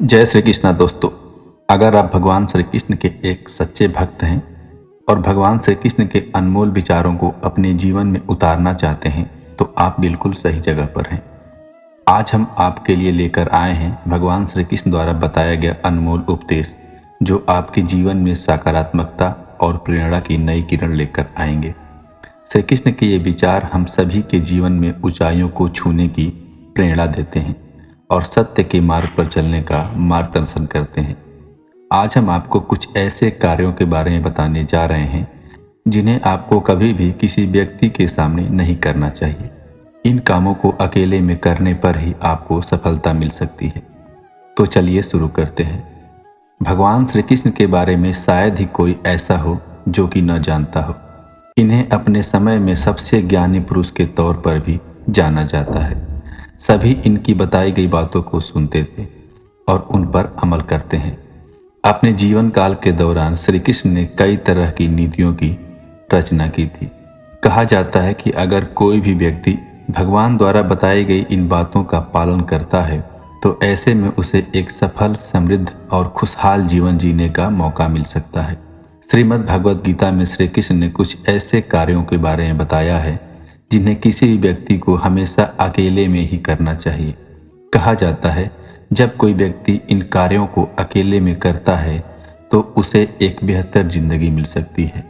जय श्री कृष्णा दोस्तों। अगर आप भगवान श्री कृष्ण के एक सच्चे भक्त हैं और भगवान श्री कृष्ण के अनमोल विचारों को अपने जीवन में उतारना चाहते हैं तो आप बिल्कुल सही जगह पर हैं। आज हम आपके लिए लेकर आए हैं भगवान श्री कृष्ण द्वारा बताया गया अनमोल उपदेश, जो आपके जीवन में सकारात्मकता और प्रेरणा की नई किरण लेकर आएंगे। श्री कृष्ण के ये विचार हम सभी के जीवन में ऊंचाइयों को छूने की प्रेरणा देते हैं और सत्य के मार्ग पर चलने का मार्गदर्शन करते हैं। आज हम आपको कुछ ऐसे कार्यों के बारे में बताने जा रहे हैं जिन्हें आपको कभी भी किसी व्यक्ति के सामने नहीं करना चाहिए। इन कामों को अकेले में करने पर ही आपको सफलता मिल सकती है। तो चलिए शुरू करते हैं। भगवान श्री कृष्ण के बारे में शायद ही कोई ऐसा हो जो कि न जानता हो। इन्हें अपने समय में सबसे ज्ञानी पुरुष के तौर पर भी जाना जाता है। सभी इनकी बताई गई बातों को सुनते थे और उन पर अमल करते हैं। अपने जीवन काल के दौरान श्री कृष्ण ने कई तरह की नीतियों की रचना की थी। कहा जाता है कि अगर कोई भी व्यक्ति भगवान द्वारा बताई गई इन बातों का पालन करता है तो ऐसे में उसे एक सफल, समृद्ध और खुशहाल जीवन जीने का मौका मिल सकता है। श्रीमद् भगवद गीता में श्री कृष्ण ने कुछ ऐसे कार्यों के बारे में बताया है जिन्हें किसी भी व्यक्ति को हमेशा अकेले में ही करना चाहिए। कहा जाता है जब कोई व्यक्ति इन कार्यों को अकेले में करता है तो उसे एक बेहतर जिंदगी मिल सकती है।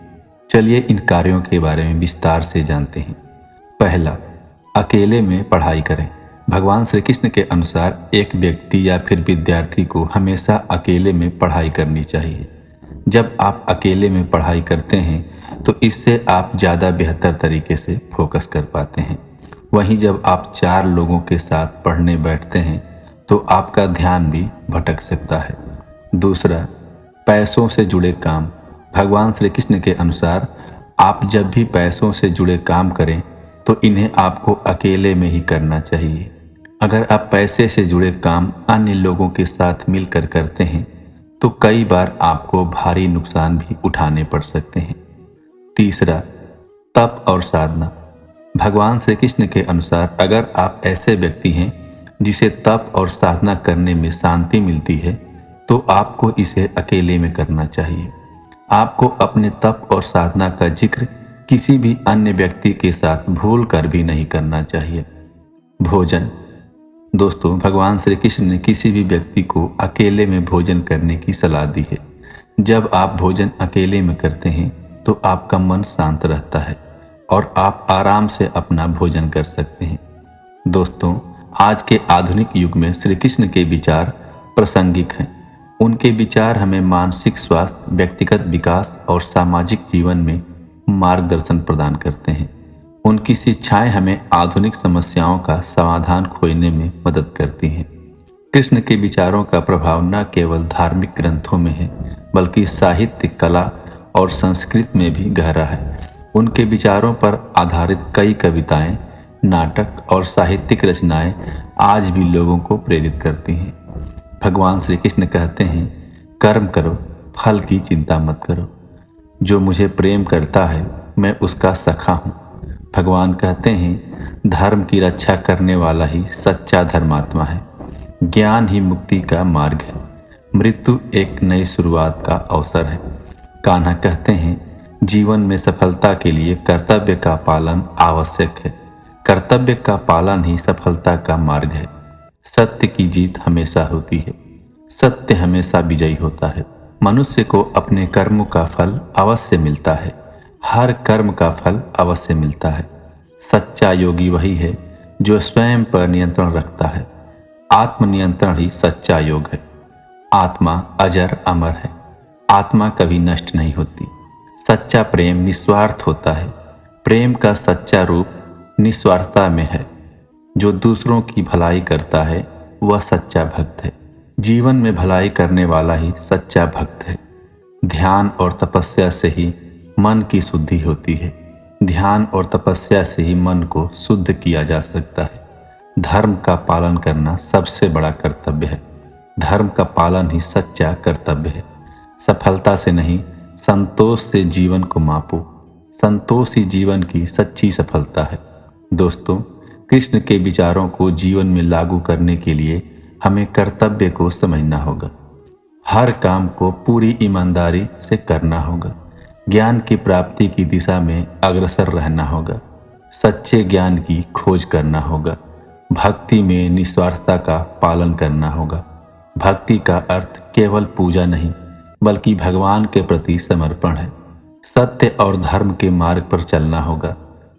चलिए इन कार्यों के बारे में विस्तार से जानते हैं। पहला, अकेले में पढ़ाई करें। भगवान श्री कृष्ण के अनुसार एक व्यक्ति या फिर विद्यार्थी को हमेशा अकेले में पढ़ाई करनी चाहिए। जब आप अकेले में पढ़ाई करते हैं तो इससे आप ज़्यादा बेहतर तरीके से फोकस कर पाते हैं। वहीं जब आप 4 लोगों के साथ पढ़ने बैठते हैं तो आपका ध्यान भी भटक सकता है। दूसरा, पैसों से जुड़े काम। भगवान श्री कृष्ण के अनुसार आप जब भी पैसों से जुड़े काम करें तो इन्हें आपको अकेले में ही करना चाहिए। अगर आप पैसे से जुड़े काम अन्य लोगों के साथ मिलकर करते हैं तो कई बार आपको भारी नुकसान भी उठाने पड़ सकते हैं। तीसरा, तप और साधना। भगवान श्री कृष्ण के अनुसार अगर आप ऐसे व्यक्ति हैं जिसे तप और साधना करने में शांति मिलती है तो आपको इसे अकेले में करना चाहिए। आपको अपने तप और साधना का जिक्र किसी भी अन्य व्यक्ति के साथ भूल कर भी नहीं करना चाहिए। भोजन। दोस्तों, भगवान श्री कृष्ण ने किसी भी व्यक्ति को अकेले में भोजन करने की सलाह दी है। जब आप भोजन अकेले में करते हैं तो आपका मन शांत रहता है और आप आराम से अपना भोजन कर सकते हैं। दोस्तों, आज के आधुनिक युग में श्री कृष्ण के विचार प्रासंगिक हैं। उनके विचार हमें मानसिक स्वास्थ्य, व्यक्तिगत विकास और सामाजिक जीवन में मार्गदर्शन प्रदान करते हैं। उनकी शिक्षाएं हमें आधुनिक समस्याओं का समाधान खोजने में मदद करती हैं। कृष्ण के विचारों का प्रभाव न केवल धार्मिक ग्रंथों में है बल्कि साहित्य, कला और संस्कृत में भी गहरा है। उनके विचारों पर आधारित कई कविताएं, नाटक और साहित्यिक रचनाएं आज भी लोगों को प्रेरित करती हैं। भगवान श्री कृष्ण कहते हैं, कर्म करो, फल की चिंता मत करो। जो मुझे प्रेम करता है मैं उसका सखा हूँ। भगवान कहते हैं, धर्म की रक्षा करने वाला ही सच्चा धर्मात्मा है। ज्ञान ही मुक्ति का मार्ग है। मृत्यु एक नई शुरुआत का अवसर है। कान्हा कहते हैं, जीवन में सफलता के लिए कर्तव्य का पालन आवश्यक है। कर्तव्य का पालन ही सफलता का मार्ग है। सत्य की जीत हमेशा होती है। सत्य हमेशा विजयी होता है। मनुष्य को अपने कर्मों का फल अवश्य मिलता है। हर कर्म का फल अवश्य मिलता है। सच्चा योगी वही है जो स्वयं पर नियंत्रण रखता है। आत्मनियंत्रण ही सच्चा योग है। आत्मा अजर अमर है। आत्मा कभी नष्ट नहीं होती। सच्चा प्रेम निस्वार्थ होता है। प्रेम का सच्चा रूप निस्वार्थता में है। जो दूसरों की भलाई करता है वह सच्चा भक्त है। जीवन में भलाई करने वाला ही सच्चा भक्त है। ध्यान और तपस्या से ही मन की शुद्धि होती है। ध्यान और तपस्या से ही मन को शुद्ध किया जा सकता है। धर्म का पालन करना सबसे बड़ा कर्तव्य है। धर्म का पालन ही सच्चा कर्तव्य है। सफलता से नहीं, संतोष से जीवन को मापो। संतोष ही जीवन की सच्ची सफलता है। दोस्तों, कृष्ण के विचारों को जीवन में लागू करने के लिए हमें कर्तव्य को समझना होगा। हर काम को पूरी ईमानदारी से करना होगा। ज्ञान की प्राप्ति की दिशा में अग्रसर रहना होगा। सच्चे ज्ञान की खोज करना होगा। भक्ति में निस्वार्थता का पालन करना होगा। भक्ति का अर्थ केवल पूजा नहीं, बल्कि भगवान के प्रति समर्पण है। सत्य और धर्म के मार्ग पर चलना होगा।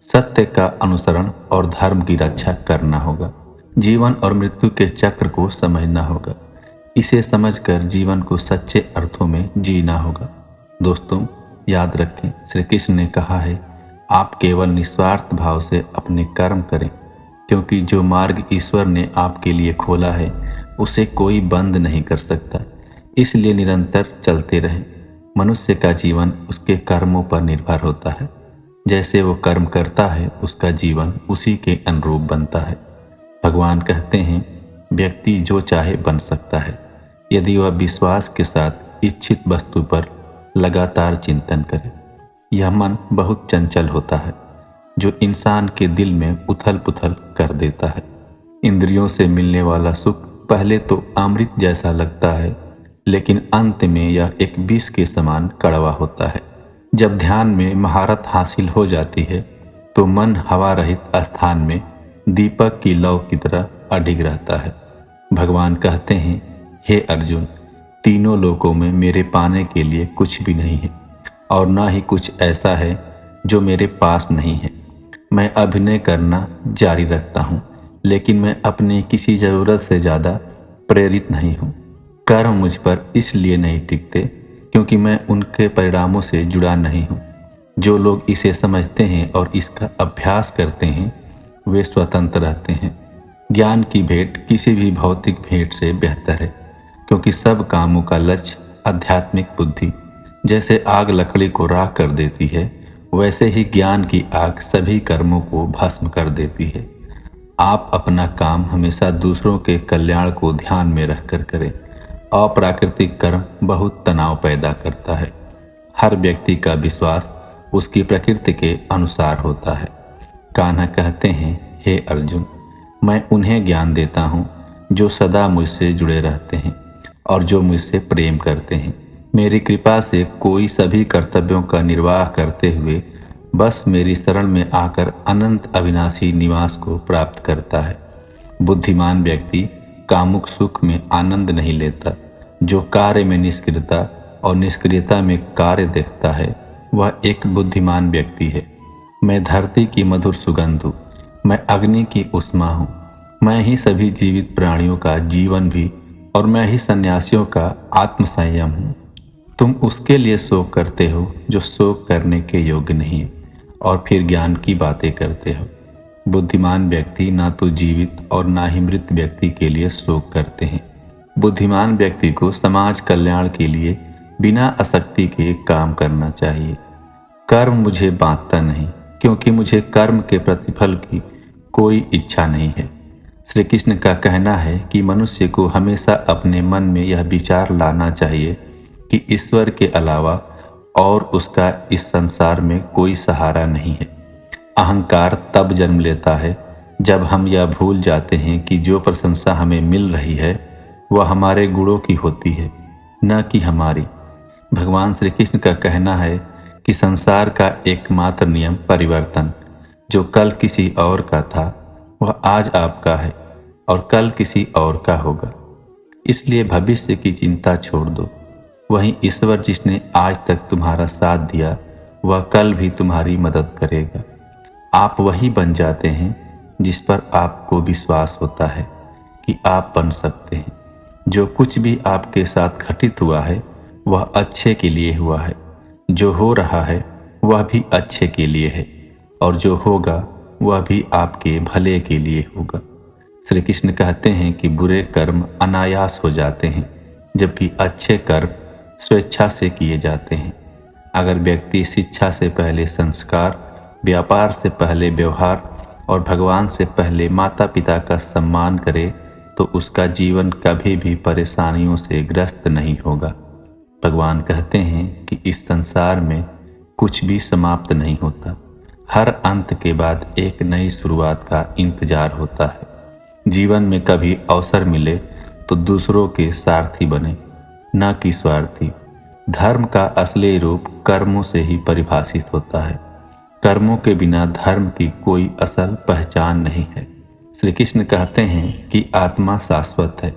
सत्य का अनुसरण और धर्म की रक्षा करना होगा। जीवन और मृत्यु के चक्र को समझना होगा। इसे समझकर जीवन को सच्चे अर्थों में जीना होगा। दोस्तों, याद रखें, श्री कृष्ण ने कहा है, आप केवल निस्वार्थ भाव से अपने कर्म करें, क्योंकि जो मार्ग ईश्वर ने आपके लिए खोला है उसे कोई बंद नहीं कर सकता। इसलिए निरंतर चलते रहें। मनुष्य का जीवन उसके कर्मों पर निर्भर होता है। जैसे वो कर्म करता है, उसका जीवन उसी के अनुरूप बनता है। भगवान कहते हैं, व्यक्ति जो चाहे बन सकता है, यदि वह विश्वास के साथ इच्छित वस्तु पर लगातार चिंतन करे। यह मन बहुत चंचल होता है, जो इंसान के दिल में उथल पुथल कर देता है। इंद्रियों से मिलने वाला सुख पहले तो अमृत जैसा लगता है, लेकिन अंत में यह एक विष के समान कड़वा होता है। जब ध्यान में महारत हासिल हो जाती है तो मन हवा रहित स्थान में दीपक की लौ की तरह अडिग रहता है। भगवान कहते हैं, हे अर्जुन, तीनों लोकों में मेरे पाने के लिए कुछ भी नहीं है, और ना ही कुछ ऐसा है जो मेरे पास नहीं है। मैं अभिनय करना जारी रखता हूँ, लेकिन मैं अपनी किसी ज़रूरत से ज़्यादा प्रेरित नहीं हूँ। कर्म मुझ पर इसलिए नहीं टिकते क्योंकि मैं उनके परिणामों से जुड़ा नहीं हूँ। जो लोग इसे समझते हैं और इसका अभ्यास करते हैं, वे स्वतंत्र रहते हैं। ज्ञान की भेंट किसी भी भौतिक भेंट से बेहतर है, क्योंकि सब कामों का लक्ष्य आध्यात्मिक बुद्धि। जैसे आग लकड़ी को राख कर देती है, वैसे ही ज्ञान की आग सभी कर्मों को भस्म कर देती है। आप अपना काम हमेशा दूसरों के कल्याण को ध्यान में रखकर करें। अप्राकृतिक कर्म बहुत तनाव पैदा करता है। हर व्यक्ति का विश्वास उसकी प्रकृति के अनुसार होता है। कान्हा कहते हैं, हे अर्जुन, मैं उन्हें ज्ञान देता हूँ जो सदा मुझसे जुड़े रहते हैं और जो मुझसे प्रेम करते हैं। मेरी कृपा से कोई सभी कर्तव्यों का निर्वाह करते हुए बस मेरी शरण में आकर अनंत अविनाशी निवास को प्राप्त करता है। बुद्धिमान व्यक्ति कामुक सुख में आनंद नहीं लेता। जो कार्य में निष्क्रियता और निष्क्रियता में कार्य देखता है, वह एक बुद्धिमान व्यक्ति है। मैं धरती की मधुर सुगंध हूँ, मैं अग्नि की उष्मा हूँ, मैं ही सभी जीवित प्राणियों का जीवन भी, और मैं ही सन्यासियों का आत्म संयम हूँ। तुम उसके लिए शोक करते हो जो शोक करने के योग्य नहीं है, और फिर ज्ञान की बातें करते हो। बुद्धिमान व्यक्ति ना तो जीवित और ना ही मृत व्यक्ति के लिए शोक करते हैं। बुद्धिमान व्यक्ति को समाज कल्याण के लिए बिना आसक्ति के काम करना चाहिए। कर्म मुझे बांधता नहीं, क्योंकि मुझे कर्म के प्रतिफल की कोई इच्छा नहीं है। श्री कृष्ण का कहना है कि मनुष्य को हमेशा अपने मन में यह विचार लाना चाहिए कि ईश्वर के अलावा और उसका इस संसार में कोई सहारा नहीं है। अहंकार तब जन्म लेता है जब हम यह भूल जाते हैं कि जो प्रशंसा हमें मिल रही है वह हमारे गुणों की होती है, न कि हमारी। भगवान श्री कृष्ण का कहना है कि संसार का एकमात्र नियम परिवर्तन, जो कल किसी और का था वह आज आपका है और कल किसी और का होगा। इसलिए भविष्य की चिंता छोड़ दो। वहीं ईश्वर जिसने आज तक तुम्हारा साथ दिया, वह कल भी तुम्हारी मदद करेगा। आप वही बन जाते हैं जिस पर आपको विश्वास होता है कि आप बन सकते हैं। जो कुछ भी आपके साथ घटित हुआ है वह अच्छे के लिए हुआ है। जो हो रहा है वह भी अच्छे के लिए है, और जो होगा वह भी आपके भले के लिए होगा। श्री कृष्ण कहते हैं कि बुरे कर्म अनायास हो जाते हैं, जबकि अच्छे कर्म स्वेच्छा से किए जाते हैं। अगर व्यक्ति शिक्षा से पहले संस्कार, व्यापार से पहले व्यवहार और भगवान से पहले माता पिता का सम्मान करे तो उसका जीवन कभी भी परेशानियों से ग्रस्त नहीं होगा। भगवान कहते हैं कि इस संसार में कुछ भी समाप्त नहीं होता। हर अंत के बाद एक नई शुरुआत का इंतजार होता है। जीवन में कभी अवसर मिले तो दूसरों के सारथी बने, न कि स्वार्थी। धर्म का असली रूप कर्मों से ही परिभाषित होता है। कर्मों के बिना धर्म की कोई असल पहचान नहीं है। श्री कृष्ण कहते हैं कि आत्मा शाश्वत है,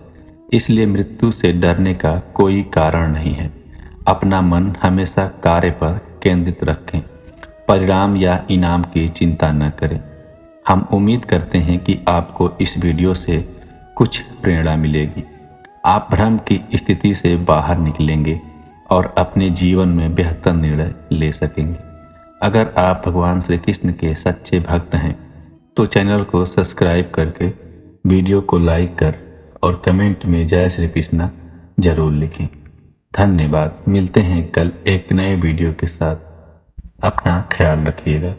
इसलिए मृत्यु से डरने का कोई कारण नहीं है। अपना मन हमेशा कार्य पर केंद्रित रखें, परिणाम या इनाम की चिंता न करें। हम उम्मीद करते हैं कि आपको इस वीडियो से कुछ प्रेरणा मिलेगी। आप भ्रम की स्थिति से बाहर निकलेंगे और अपने जीवन में बेहतर निर्णय ले सकेंगे। अगर आप भगवान श्री कृष्ण के सच्चे भक्त हैं तो चैनल को सब्सक्राइब करके वीडियो को लाइक कर और कमेंट में जय श्री कृष्ण जरूर लिखें। धन्यवाद। मिलते हैं कल एक नए वीडियो के साथ। अपना ख्याल रखिएगा।